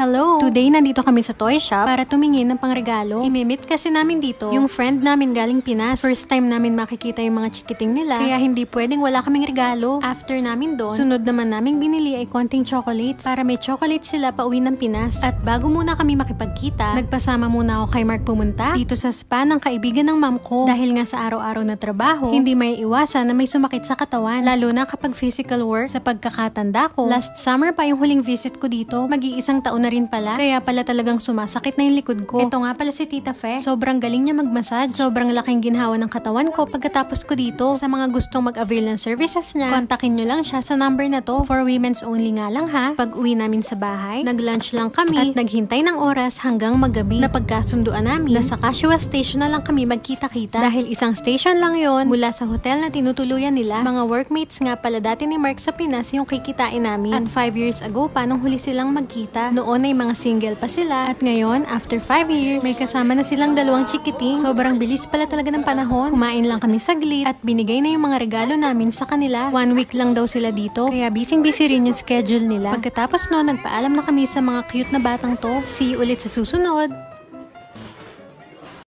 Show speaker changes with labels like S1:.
S1: Hello! Today, nandito kami sa toy shop para tumingin ng pangregalo. Imimit kasi namin dito yung friend namin galing Pinas. First time namin makikita yung mga chikiting nila, kaya hindi pwedeng wala kaming regalo. After namin doon, sunod naman naming binili ay konting chocolates para may chocolate sila pauwi ng Pinas. At bago muna kami makipagkita, nagpasama muna ako kay Mark pumunta dito sa spa ng kaibigan ng mom ko. Dahil nga sa araw-araw na trabaho, hindi may iwasan na may sumakit sa katawan, lalo na kapag physical work. Sa pagkakatanda ko, last summer pa yung huling visit ko dito, mag-iisang taon na rin pala, kaya pala talagang sumasakit na yung likod ko. Ito nga pala si Tita Fe, sobrang galing niya mag-massage, sobrang laking ginhawa ng katawan ko pagkatapos ko dito. Sa mga gustong mag-avail ng services niya, kontakin nyo lang siya sa number na to. For women's only nga lang ha. Pag uwi namin sa bahay, nag-lunch lang kami at naghintay ng oras hanggang maggabi na pagkasunduan namin na sa Kashiwa Station na lang kami magkita-kita. Dahil isang station lang yon mula sa hotel na tinutuluyan nila. Mga workmates nga pala dati ni Mark sa Pinas yung kikitain namin. At 5 years ago pa nung huli silang magkita. Noon ay mga single pa sila at ngayon, after 5 years, may kasama na silang dalawang chikiting. Sobrang bilis pala talaga ng panahon. Kumain lang kami saglit at binigay na yung mga regalo namin sa kanila. 1 week lang daw sila dito, kaya busy rin yung schedule nila. Pagkatapos no, nagpaalam na kami sa mga cute na batang to. See you ulit sa susunod!